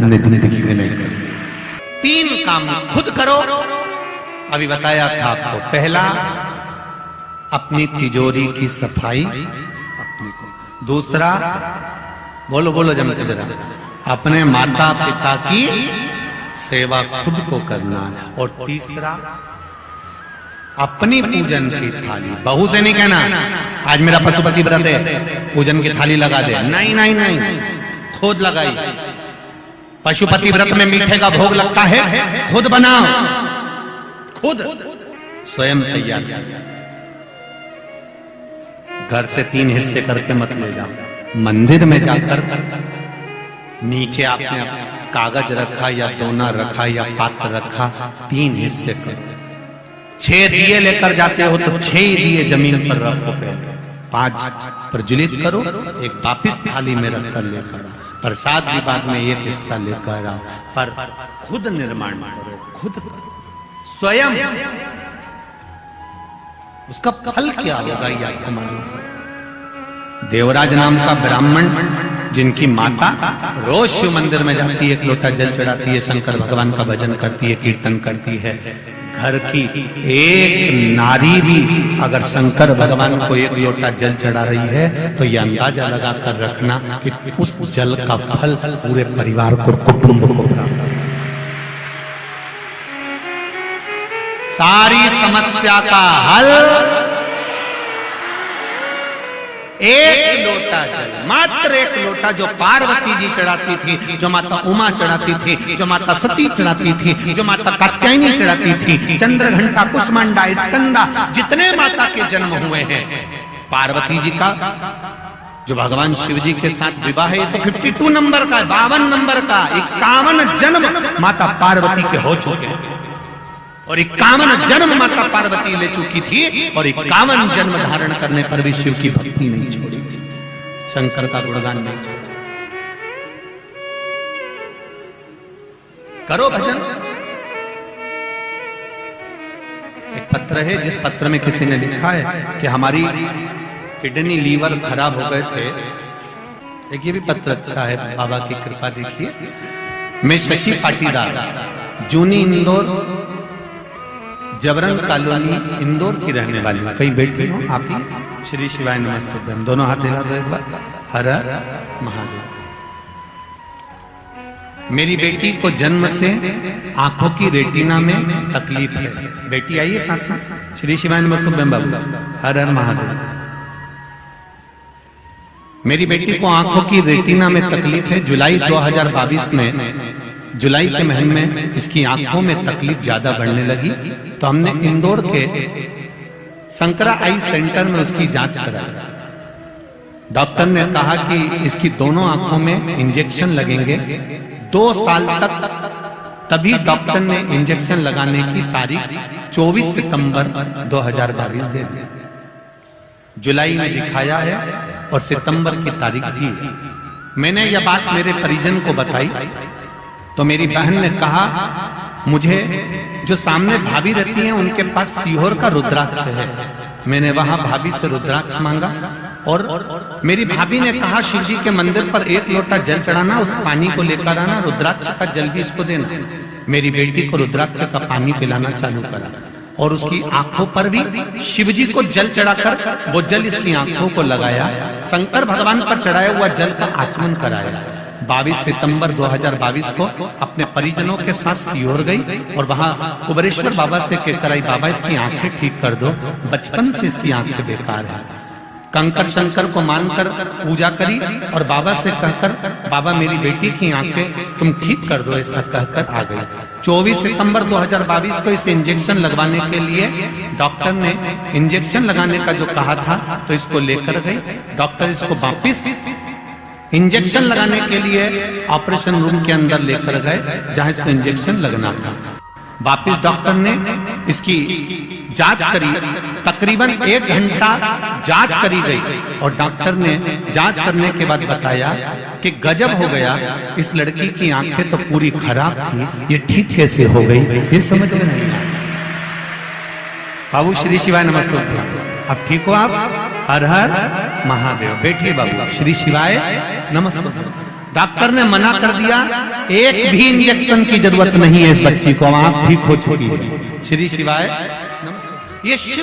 तुमने जिंदगी में नहीं करी। 3 काम खुद करो, अभी बताया था आपको। पहला, अपनी तिजोरी की सफाई अपनी को। दूसरा, बोलो बोलो जमते जरा, अपने माता पिता की सेवा खुद को करना। और तीसरा, अपनी पूजन की थाली, बहू से नहीं कहना आज मेरा पशुपति व्रत है पूजन की थाली लगा दे, नहीं नहीं नहीं, खुद लगाई। पशुपति व्रत में मीठे का भोग लगता है, खुद बनाओ, खुद स्वयं तैयार। घर से 3 हिस्से करके मत ले जाओ। मंदिर में जाकर नीचे आपने कागज रखा या दोना रखा या पात्र रखा, 3 हिस्से करो। 6 दिए लेकर जाते हो तो 6 दिए जमीन पर रखो, पहले 5 प्रज्वलित करो, एक वापिस थाली में रखकर लेकर आओ। प्रसाद भी बाद में 1 हिस्सा लेकर आओ, पर खुद निर्माण करो, खुद करो स्वयं। उसका फल क्या होगा ये आपको मालूम पड़ेगा। देवराज नाम का ब्राह्मण जिनकी माता रोज शिव मंदिर में जाती है, 1 लोटा जल चढ़ाती है, शंकर भगवान का भजन करती है, कीर्तन करती है। घर की एक नारी भी अगर शंकर भगवान को 1 लोटा जल चढ़ा रही है तो यह अंदाजा लगा कर रखना कि उस जल का फल पूरे परिवार को, कुटुंब को प्राप्त। सारी समस्या का हल 1 लोटा जल, मात्र 1 लोटा, जो पार्वती जी चढ़ाती थी, जो माता उमा चढ़ाती थी, जो माता सती चढ़ाती थी, जो माता कात्यायनी चढ़ाती थी, चंद्रघंटा, कुष्मांडा, स्कंदा, जितने माता के जन्म हुए हैं। पार्वती जी का जो भगवान शिव जी के साथ विवाह है, ये तो 52 नंबर का, 52 नंबर का 51 जन्म माता पार्वती के हो चुके हैं। और 51 जन्म माता पार्वती ले चुकी थी, और 51 जन्म धारण करने पर भी शिव की भक्ति नहीं छोड़ी थी, शंकर का गुणगान नहीं छोड़ा। करो भजन। एक पत्र है, जिस पत्र में किसी ने लिखा है कि हमारी किडनी, लीवर खराब हो गए थे। एक ये भी पत्र अच्छा है, बाबा की कृपा देखिए। मैं शशि पाटीदार, जूनी इंदौर जबरन कॉलोनी इंदौर की रहने वाली हूँ। कहीं बैठी हूँ आप ही। श्री शिवाय नमस्ते। दोनों हाथ हिला दो एक बार। हर हर महादेव। मेरी बेटी को जन्म से आंखों की रेटिना में तकलीफ है। बेटी आइए साथ साथ। श्री शिवाय नमस्ते बाबू। हर हर महादेव। मेरी बेटी को आंखों की रेटिना में तकलीफ है। जुलाई 2022 में, जुलाई के महीने में इसकी आंखों में तकलीफ ज्यादा बढ़ने लगी, तो हमने इंदौर के शंकरा आई सेंटर में उसकी जांच कराई। डॉक्टर ने कहा कि इसकी दोनों आंखों में इंजेक्शन लगेंगे 2 साल तक। तभी डॉक्टर ने इंजेक्शन लगाने की तारीख 24 सितंबर 2022 दे दी। जुलाई में दिखाया है और सितंबर की तारीख दी। मैंने यह बात मेरे परिजन को बताई तो मेरी बहन ने कहा, मुझे जो सामने भाभी रहती हैं उनके पास सीहोर का रुद्राक्ष है। मैंने वहां भाभी से रुद्राक्ष मांगा और मेरी भाभी ने कहा, शिव जी के मंदिर पर 1 लोटा जल चढ़ाना, उस पानी को लेकर आना, रुद्राक्ष का जल भी इसको देना। मेरी बेटी को रुद्राक्ष का पानी पिलाना चालू करा और उसकी आंखों पर भी शिव जी को जल चढ़ाकर वो जल इसकी आंखों को लगाया। शंकर भगवान पर चढ़ाया हुआ जल का आचमन कराया। 22 सितंबर 2022 को अपने परिजनों के साथ सीहोर गई और वहां कुबरेश्वर बाबा से कहकर आई, बाबा इसकी आंखें ठीक कर दो, बचपन से इसकी आंखें बेकार है। कंकर शंकर को मानकर पूजा करी और बाबा से कहकर, बाबा मेरी बेटी की आंखें तुम ठीक कर दो, ऐसा कहकर आ गई। 24 सितंबर 2022 को इसे इंजेक्शन लगवाने के लिए डॉक्टर ने इंजेक्शन लगाने का जो कहा था तो इसको लेकर गई। डॉक्टर इसको वापिस इंजेक्शन लगाने के लिए ऑपरेशन रूम के अंदर लेकर गए जहां इसको इंजेक्शन लगना था। वापिस डॉक्टर ने इसकी जांच करी, तकरीबन 1 घंटा जांच करी गई और डॉक्टर ने जांच करने के बाद बताया कि गजब हो गया, इस लड़की की आंखें तो पूरी खराब थी, ये ठीक कैसे हो गई, ये समझ में नहीं आया। बाबू श्री शिवाय नमस्ते। अब ठीक हो आप? हर हर महादेव। बैठिए बाबू। श्री शिवाय नमस्ते। डॉक्टर ने मना कर दिया, एक भी इंजेक्शन की जरूरत नहीं है इस बच्ची को, आंख ठीक हो चुकी है। श्री शिवाय। ये